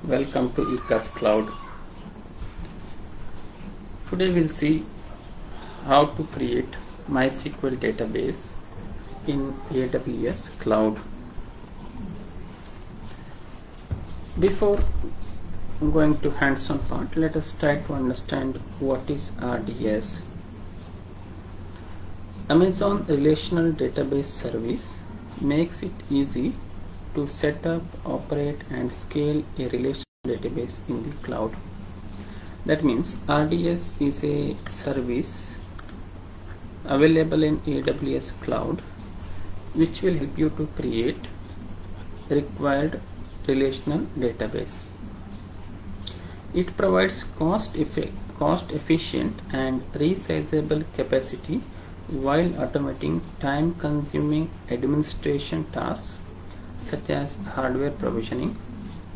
Welcome to ECAS Cloud. Today we'll see how to create MySQL database in AWS Cloud. Before going to hands-on part, let us try to understand what is RDS. Amazon Relational Database Service makes it easy to set up, operate and scale a relational database in the cloud. That means RDS is a service available in AWS Cloud which will help you to create required relational database. It provides cost efficient and resizable capacity while automating time-consuming administration tasks such as hardware provisioning,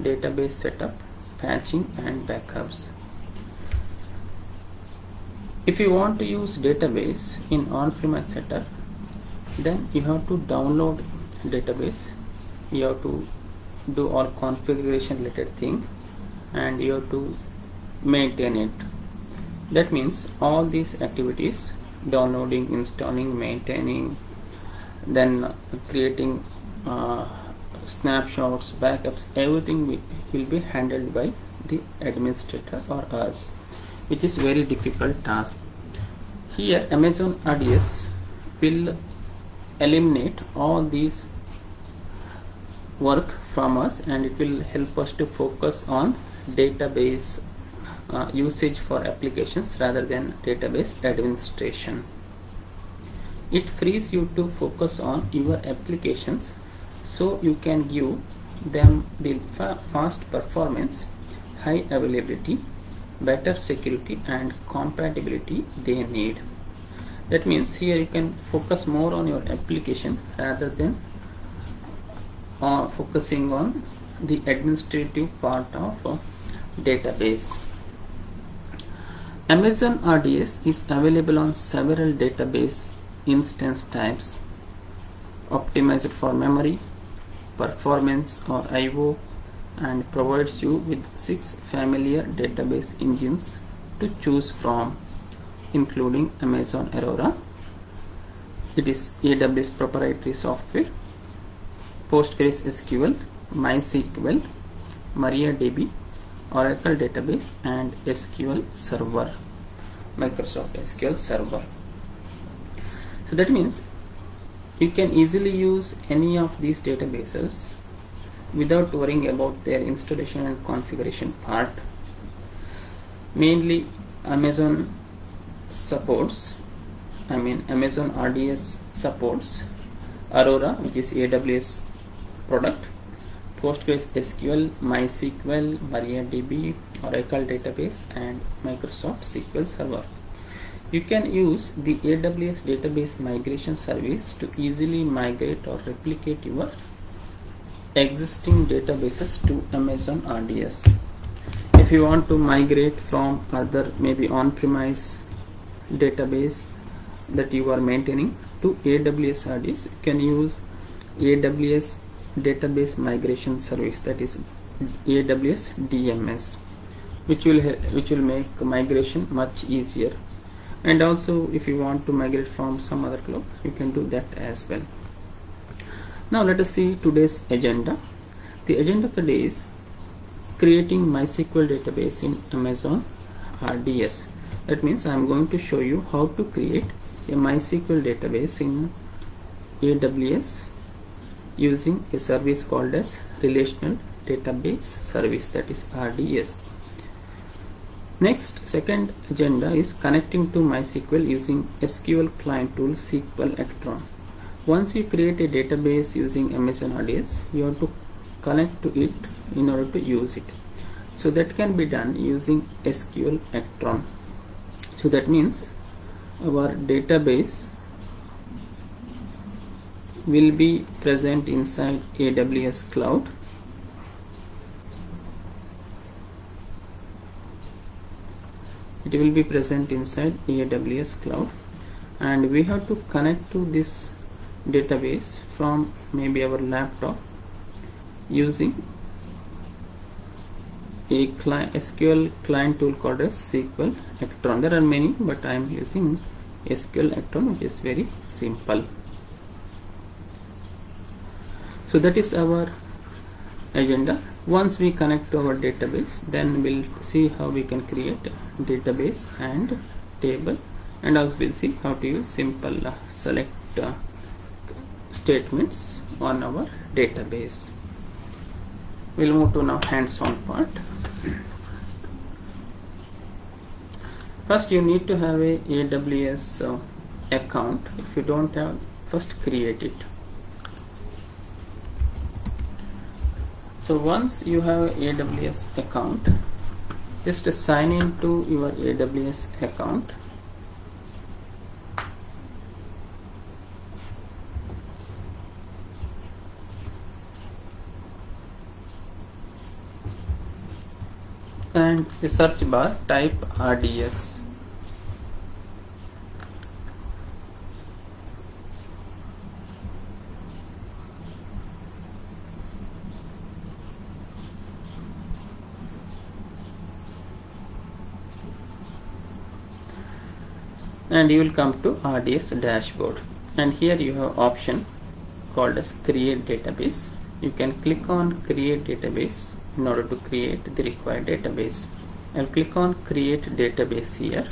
database setup, patching and backups. If you want to use database in on-premise setup, then you have to download database, you have to do all configuration related thing, and you have to maintain it. That means all these activities, downloading, installing, maintaining, then creating snapshots, backups, everything will be handled by the administrator or us, which is very difficult task. Here Amazon RDS will eliminate all these work from us, and it will help us to focus on database usage for applications rather than database administration. It frees you to focus on your applications so you can give them the fast performance, high availability, better security and compatibility they need. That means here you can focus more on your application rather than focusing on the administrative part of database. Amazon RDS is available on several database instance types, optimized for memory, performance or I/O, and provides you with 6 familiar database engines to choose from, including Amazon Aurora. It is AWS proprietary software, PostgreSQL, MySQL, MariaDB, Oracle Database and SQL Server, Microsoft SQL Server. So that means you can easily use any of these databases without worrying about their installation and configuration part. Mainly Amazon RDS supports Aurora, which is AWS product, PostgreSQL, MySQL, MariaDB, Oracle Database and Microsoft SQL Server. You can use the AWS Database Migration Service to easily migrate or replicate your existing databases to Amazon RDS. If you want to migrate from other maybe on-premise database that you are maintaining to AWS RDS, you can use AWS Database Migration Service, that is AWS DMS, which will make migration much easier. And also if you want to migrate from some other cloud, you can do that as well. Now let us see today's agenda. The agenda of the day is creating MySQL database in Amazon RDS. That means I am going to show you how to create a MySQL database in AWS using a service called as Relational Database Service, that is RDS. Next, second agenda is connecting to MySQL using SQL client tool SQL Actron. Once you create a database using Amazon RDS, you have to connect to it in order to use it. So that can be done using SQL Actron. So that means our database will be present inside AWS Cloud. It will be present inside AWS Cloud, and we have to connect to this database from maybe our laptop using a SQL client tool called as SQL Actron. There are many, but I am using SQL Actron, which is very simple. So that is our agenda. Once we connect to our database, then we'll see how we can create database and table, and also we'll see how to use simple select statements on our database. We'll move to now hands-on part. First, you need to have a AWS account. If you don't have, first create it. So once you have AWS account, just sign into your AWS account. And the search bar, type RDS. And you will come to RDS dashboard, and here you have option called as create database. You can click on create database in order to create the required database. I'll click on create database here,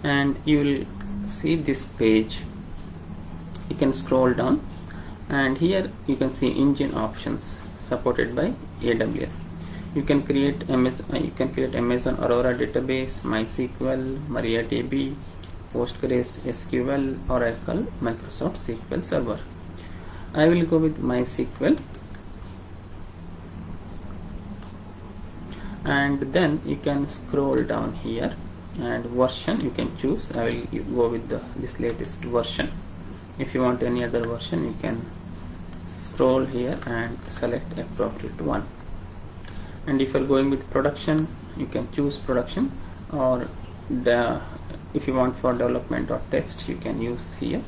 and you will see this page. You can scroll down, and here you can see engine options supported by AWS. You can create Amazon Aurora database, MySQL, MariaDB, Postgres SQL, Oracle, Microsoft SQL Server. I will go with MySQL, and then you can scroll down here, and version you can choose. I will go with this latest version. If you want any other version, you can scroll here and select appropriate one. And if you are going with production, you can choose production, or if you want for development or test, you can use here.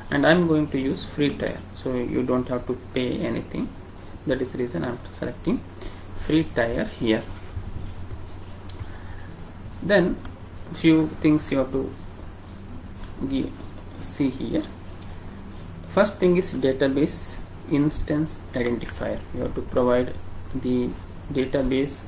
And I'm going to use free tier, so you don't have to pay anything. That is the reason I'm selecting free tier here. Then few things you have to see here. First thing is database instance identifier. You have to provide the database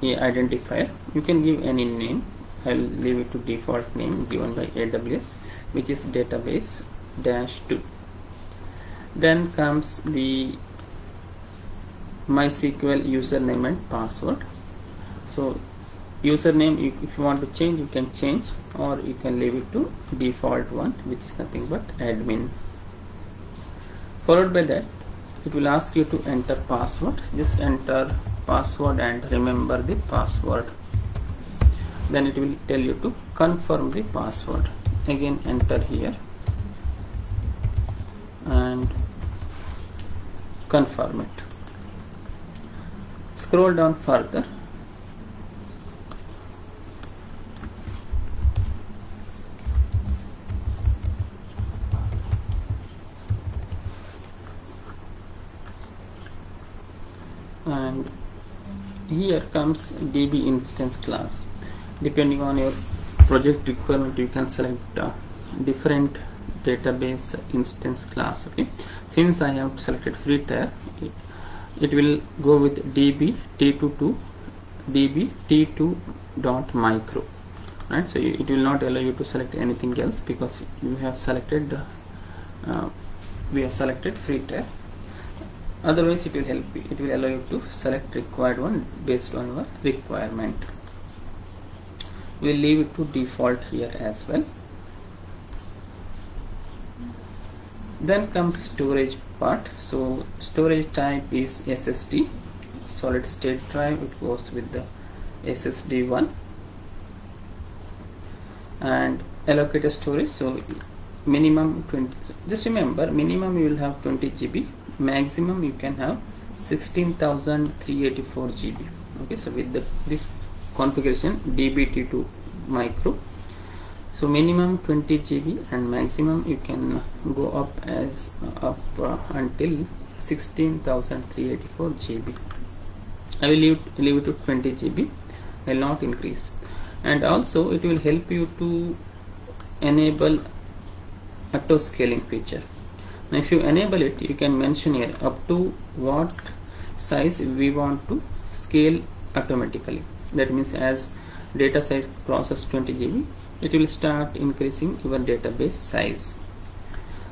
identifier. You can give any name. I'll leave it to default name given by AWS, which is database -2. Then comes the MySQL username and password. So username, if you want to change, you can change, or you can leave it to default one, which is nothing but admin. Followed by that, it will ask you to enter password. Just enter password and remember the password. Then it will tell you to confirm the password. Again enter here and confirm it. Scroll down further. And here comes DB instance class. Depending on your project requirement, you can select different database instance class. Okay, since I have selected free tier, it will go with DB T22 DB T2.micro. Right, so it will not allow you to select anything else because you have selected we have selected free tier. Otherwise it will help you, it will allow you to select required one based on your requirement. We'll leave it to default here as well. Then comes storage part. So storage type is SSD, solid state drive. It goes with the SSD one. And allocated storage, so minimum 20. Just remember, minimum you will have 20 GB, maximum you can have 16,384 GB. Okay, so with this configuration DB T2 micro, So minimum 20 GB and maximum you can go up until 16,384 GB. I will leave it to 20 GB. I will not increase. And also it will help you to enable auto scaling feature. Now if you enable it, you can mention here up to what size we want to scale automatically. That means as data size crosses 20 GB, it will start increasing your database size.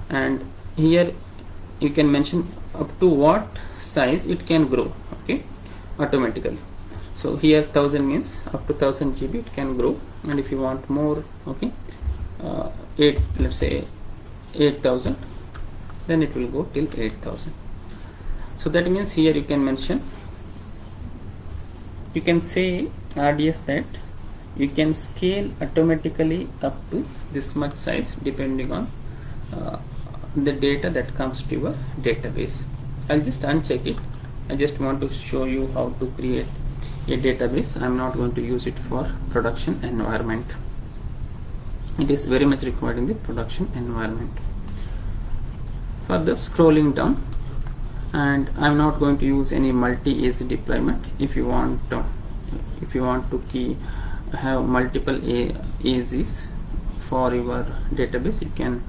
And here you can mention up to what size it can grow, okay, automatically. So here 1000 means up to 1000 GB it can grow, and if you want more, okay, let's say 8000, then it will go till 8000. So that means here you can mention, you can say RDS that you can scale automatically up to this much size depending on the data that comes to your database. I'll just uncheck it. I just want to show you how to create a database. I'm not going to use it for production environment. It is very much required in the production environment. Further scrolling down, and I'm not going to use any multi-AZ deployment. If you want to have multiple AZs for your database, you can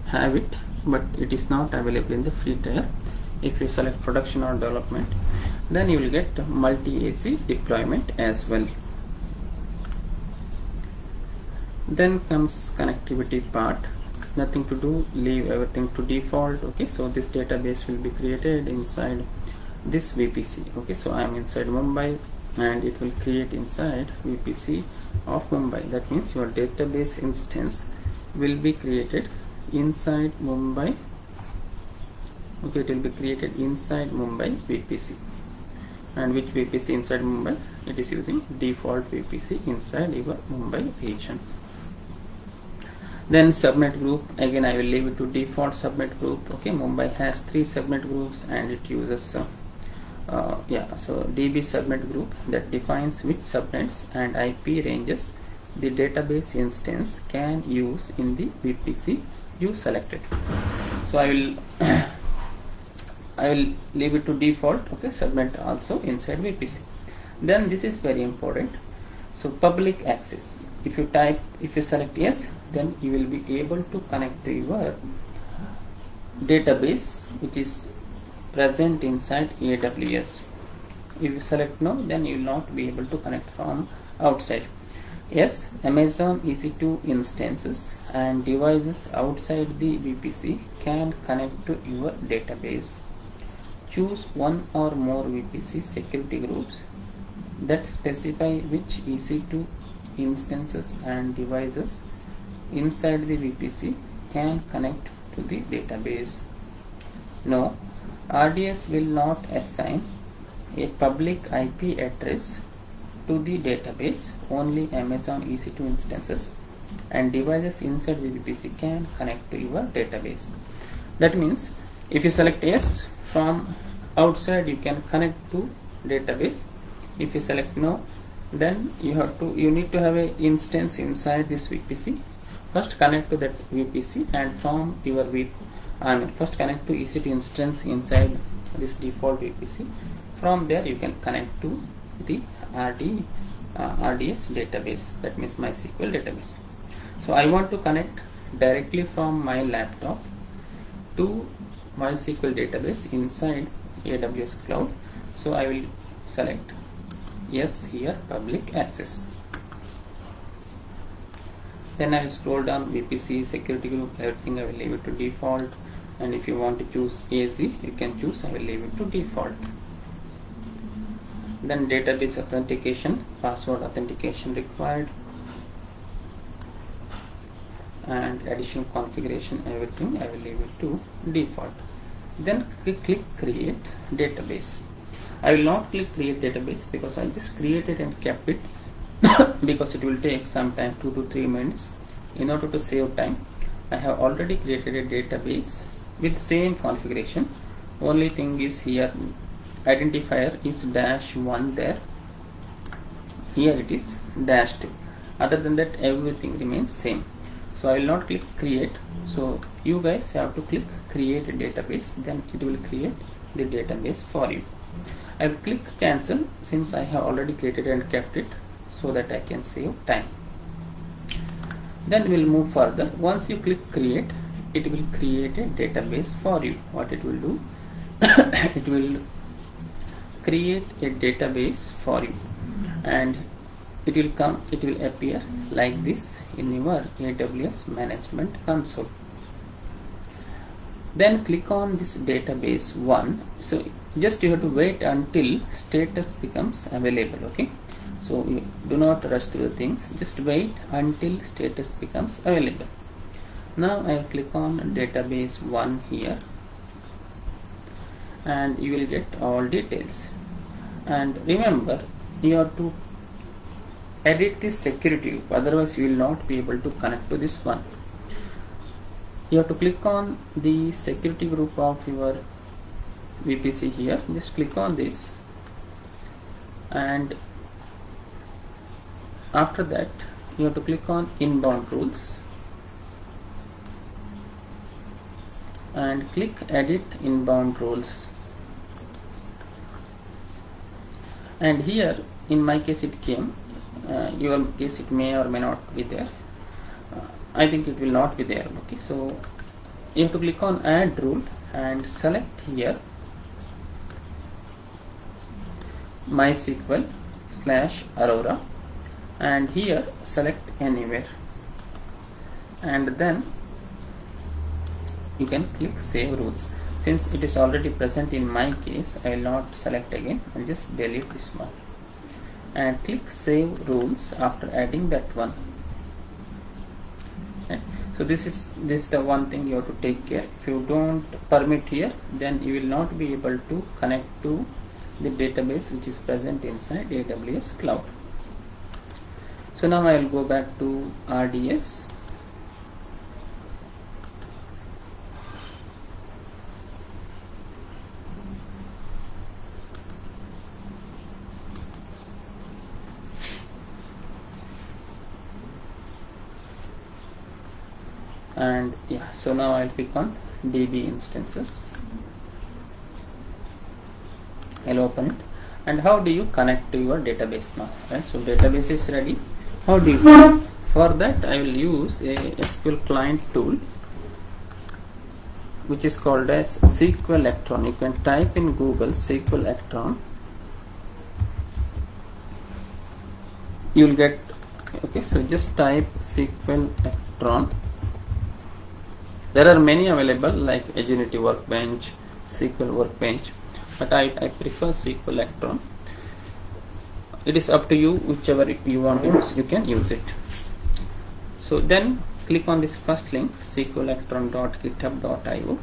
have it, but it is not available in the free tier. If you select production or development, then you will get multi-AZ deployment as well. Then comes connectivity part. Nothing to do, leave everything to default. Okay, so this database will be created inside this VPC. Okay, so I am inside Mumbai and it will create inside VPC of Mumbai. That means your database instance will be created inside Mumbai. Okay, it will be created inside Mumbai VPC. And which VPC inside Mumbai? It is using default VPC inside your Mumbai region. Then subnet group, again I will leave it to default subnet group. Okay, Mumbai has 3 subnet groups and it uses so DB subnet group that defines which subnets and IP ranges the database instance can use in the VPC you selected. So I will leave it to default. Okay, subnet also inside VPC. Then this is very important. So public access. If you select yes, then you will be able to connect to your database which is present inside AWS. If you select no, then you will not be able to connect from outside. Yes, Amazon EC2 instances and devices outside the VPC can connect to your database. Choose one or more VPC security groups that specify which EC2 instances and devices inside the VPC can connect to the database. No, RDS will not assign a public IP address to the database. Only Amazon EC2 instances and devices inside the VPC can connect to your database. That means if you select yes, from outside you can connect to database. If you select no, then you need to have an instance inside this VPC. First connect to that VPC and from your first connect to EC2 instance inside this default VPC. From there you can connect to the RDS database, that means MySQL database. So I want to connect directly from my laptop to MySQL database inside AWS cloud. So I will select yes here, public access. Then I will scroll down VPC, security group, everything I will leave it to default. And if you want to choose AZ, you can choose, I will leave it to default. Then database authentication, password authentication required, and additional configuration, everything I will leave it to default. Then click create database. I will not click create database because I just created and kept it because it will take some time, 2 to 3 minutes. In order to save time, I have already created a database with same configuration. Only thing is here identifier is -1 there, here it is -2. Other than that everything remains same. So I will not click create. So you guys have to click create a database, then it will create the database for you. I will click cancel since I have already created and kept it, so that I can save time. Then we'll move further. Once you click create, it will create a database for you. What it will do, it will create a database for you, and it will appear like this in your AWS management console. Then click on this database one. So just you have to wait until status becomes available. Okay, so you do not rush through the things, just wait until status becomes available. Now I will click on database one here, and you will get all details. And remember, you have to edit this security group, otherwise you will not be able to connect to this one. You have to click on the security group of your VPC here. Just click on this, and after that you have to click on inbound rules and click edit inbound rules. And here in my case it came, your case it may or may not be there. I think it will not be there. Okay, so you have to click on add rule and select here MySQL /Aurora, and here select anywhere, and then you can click save rules. Since it is already present in my case, I will not select again. I will just delete this one and click save rules after adding that one. Okay. So this is the one thing you have to take care. If you don't permit here, then you will not be able to connect to the database which is present inside AWS Cloud. So now I will go back to RDS. And yeah, so now I'll click on DB instances. I'll open it. And how do you connect to your database now? Right? So database is ready. How do you? For that I will use a SQL client tool which is called as SQLectron. You can type in Google SQLectron. You will get, okay, so just type SQLectron. There are many available like Agility Workbench, SQL Workbench, but I prefer SQLectron. It is up to you, whichever you want to use, you can use it. So then click on this first link, sqlectron.github.io,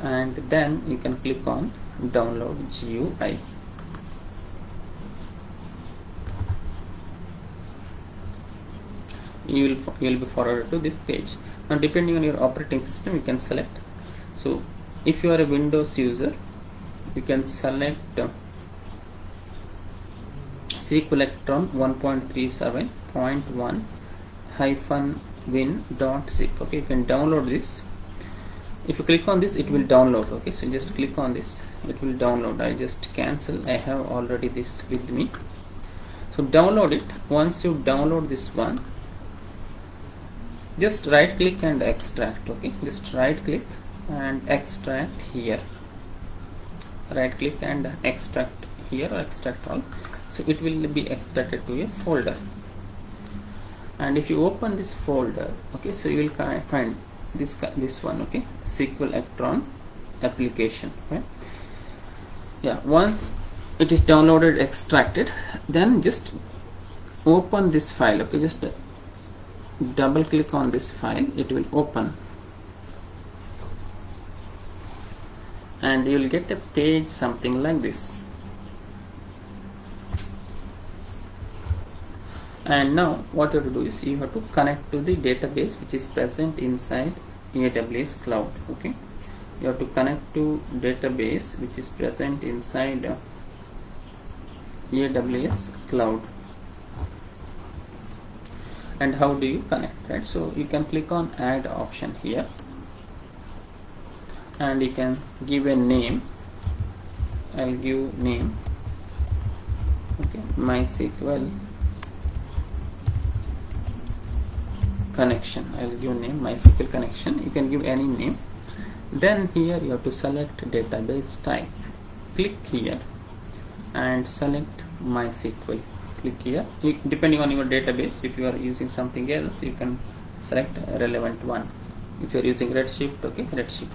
and then you can click on download GUI. You will be forwarded to this page. Now depending on your operating system you can select. So if you are a Windows user, you can select SQLectron 1.37.1-win.zip. okay, you can download this. If you click on this, it will download. Okay, so just click on this, it will download. I just cancel, I have already this with me. So download it. Once you download this one, just right click and extract. Okay, just right click and extract here, right click and extract here, or extract all. So it will be extracted to a folder, and if you open this folder, okay, so you will find this one, okay, SQLectron application. Okay, yeah, once it is downloaded, extracted, then just open this file. Okay, just double click on this file, it will open, and you will get a page something like this. And now what you have to do is you have to connect to the database which is present inside AWS Cloud. Okay, you have to connect to database which is present inside AWS Cloud. and how do you connect, right? So you can click on add option here, and you can give a name. I'll give name, okay, MySQL connection. I'll give name MySQL connection. You can give any name. Then here you have to select database type. Click here and select MySQL. Click here. Depending on your database, if you are using something else, you can select a relevant one. If you are using Redshift, okay, Redshift.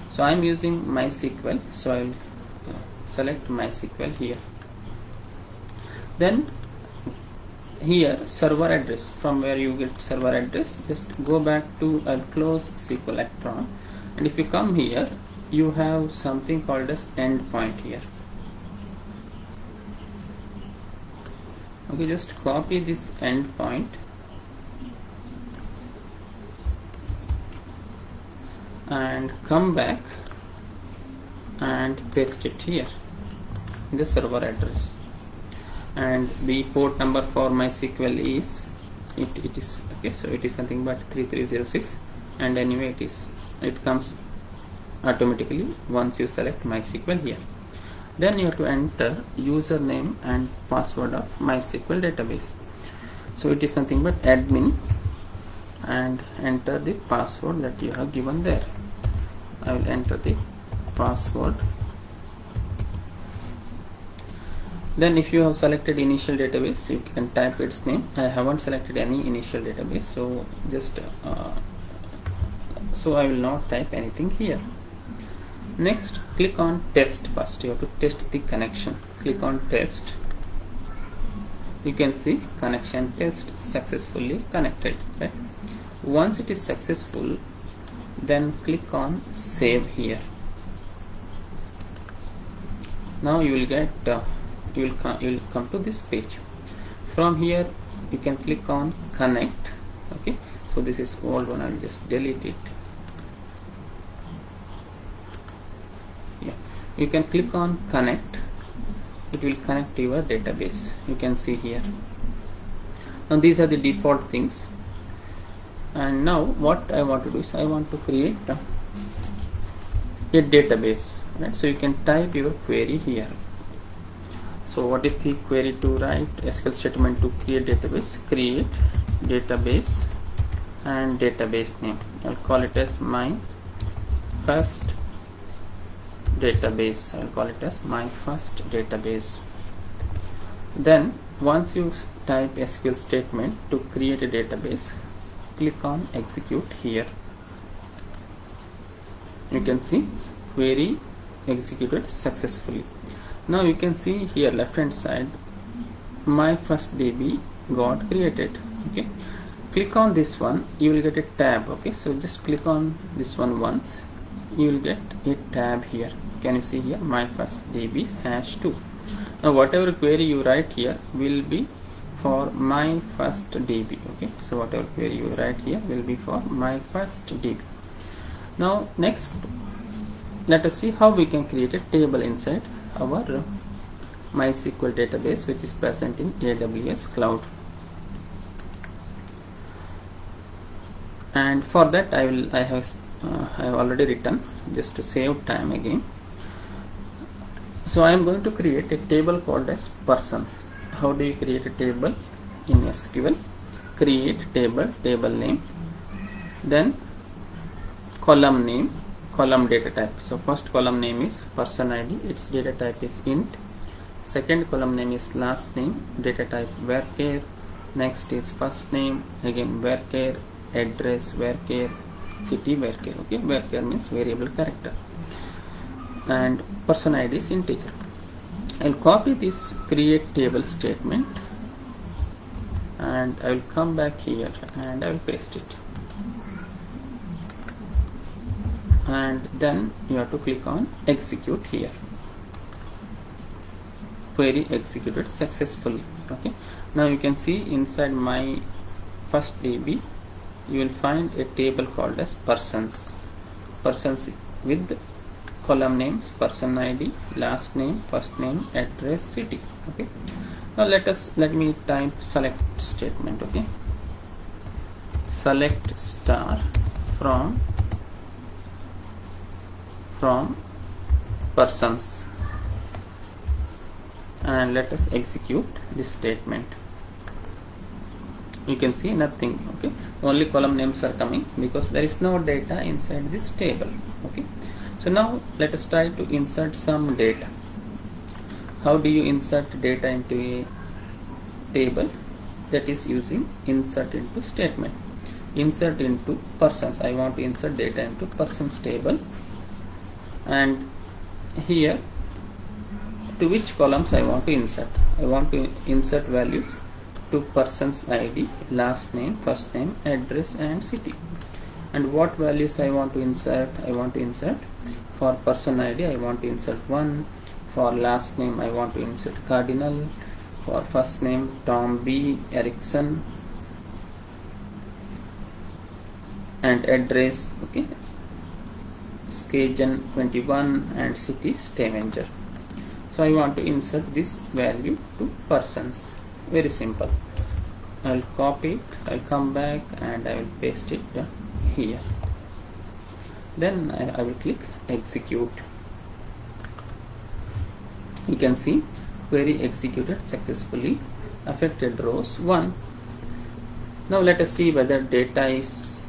So I am using MySQL, so I will select MySQL here. Then here server address, from where you get server address, just go back to close SQL Electron, and if you come here, you have something called as endpoint here. Okay, just copy this endpoint and come back and paste it here in the server address. And the port number for MySQL is it is okay, so it is something but 3306, and anyway it comes automatically once you select MySQL here. Then you have to enter username and password of MySQL database. So it is something but admin, and enter the password that you have given there. I will enter the password. Then if you have selected initial database, you can type its name. I haven't selected any initial database, so just so I will not type anything here. Next, click on test first. You have to test the connection. Click on test. You can see connection test successfully connected, right? Once it is successful, then click on save here. Now you will get you will come to this page. From here you can click on connect. Okay, so this is old one. I will just delete it. Yeah, you can click on connect. It will connect to your database. You can see here. Now these are the default things. And now what I want to do is I want to create a database, right? So you can type your query here. So what is the query to write? SQL statement to create database. Create database and database name. I'll call it as my first database. I'll call it as my first database. Then once you type SQL statement to create a database, click on execute here. You can see query executed successfully. Now you can see here left hand side, my first DB got created. Okay, click on this one, you will get a tab. Okay, so just click on this one once, you will get a tab here. Can you see here, my first DB #2. Now whatever query you write here will be for my first DB. Okay, so whatever query you write here will be for my first DB. Now next, let us see how we can create a table inside our MySQL database, which is present in AWS cloud. And for that I have already written, just to save time again. So I am going to create a table called as persons. How do you create a table in SQL? Create table, table name, then column name, column data type. So first column name is person ID, its data type is int. Second column name is last name, data type varchar. Next is first name, again varchar, address varchar, city varchar. Okay, varchar means variable character, and person ID is integer. I'll copy this create table statement and I will come back here and I will paste it. And then you have to click on execute here. Query executed successfully. Okay, now you can see inside my first DB you will find a table called as persons. Persons with column names, person ID, last name, first name, address, city. Okay, now let me type select statement. Okay, select star from persons, and let us execute this statement. You can see nothing, okay, only column names are coming because there is no data inside this table. Okay, so now let us try to insert some data. How do you insert data into a table? That is using insert into statement. Insert into persons. I want to insert data into persons table, and here to which columns I want to insert. I want to insert values to persons ID, last name, first name, address and city. And what values I want to insert? I want to insert for person ID I want to insert 1, for last name I want to insert Cardinal, for first name Tom B. Erickson, and address, okay, Skagen 21, and city Stavanger. So I want to insert this value to persons. Very simple. I'll copy it, I'll come back and I will paste it here. Then I will click execute. You can see query executed successfully, affected rows 1. Now let us see whether data is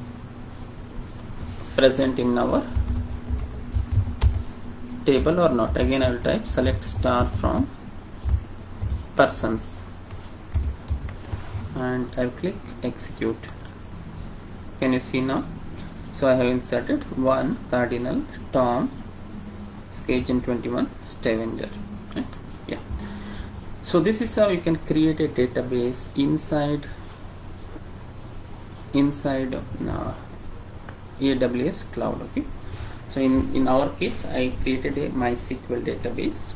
present in our table or not. Again I will type select star from persons, and I will click execute. Can you see now? So I have inserted 1 Cardinal, Tom, Skagen 21, Stavanger. Okay. Yeah. So this is how you can create a database inside AWS cloud. Okay. So in our case, I created a MySQL database,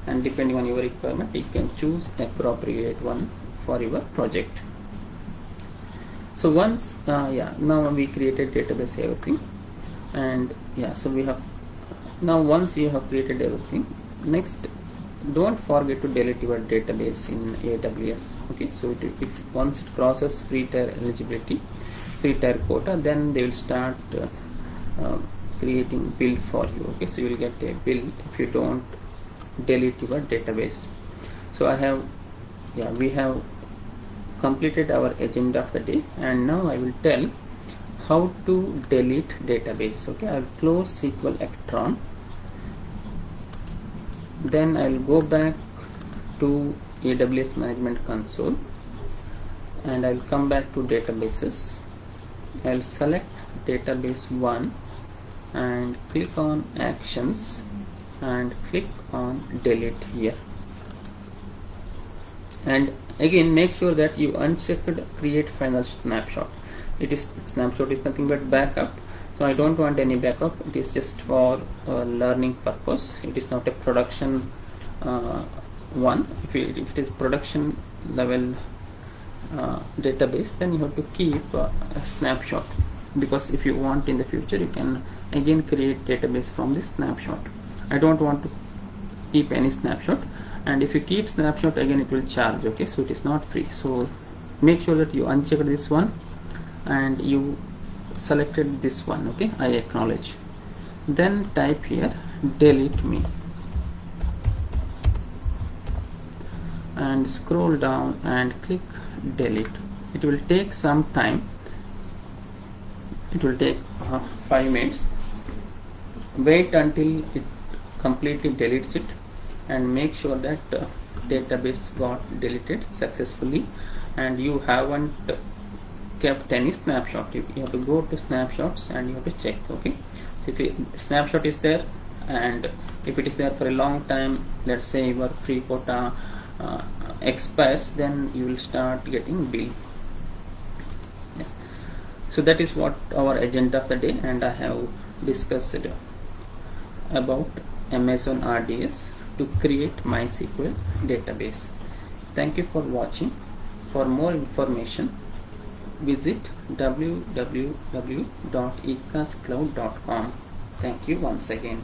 and depending on your requirement, you can choose appropriate one for your project. So once now we created database everything, and yeah, so we have now, once you have created everything, next don't forget to delete your database in AWS. Okay, so if once it crosses free tier eligibility, free tier quota, then they will start creating bill for you. Okay, so you will get a bill if you don't delete your database. So we have completed our agenda of the day, and now I will tell how to delete database. Okay, I will close SQL Electron, then I will go back to AWS Management Console, and I will come back to databases. I will select database 1 and click on actions and click on delete here, and again make sure that you unchecked create final snapshot. Snapshot is nothing but backup, so I don't want any backup. It is just for learning purpose. It is not a production one. If it is production level database, then you have to keep a snapshot, because if you want in the future, you can again create database from this snapshot. I don't want to keep any snapshot, and if you keep snapshot, again it will charge. Okay, so it is not free. So make sure that you uncheck this one and you selected this one. Okay, I acknowledge. Then type here delete me and scroll down and click delete. It will take some time. It will take 5 minutes. Wait until it completely deletes it, and make sure that database got deleted successfully and you haven't kept any snapshot. You have to go to snapshots and you have to check. Okay, so if snapshot is there, and if it is there for a long time, let's say your free quota expires, then you will start getting bill. Yes. So that is what our agenda of the day, and I have discussed about Amazon RDS to create MySQL database. Thank you for watching. For more information, visit www.ecascloud.com. Thank you once again.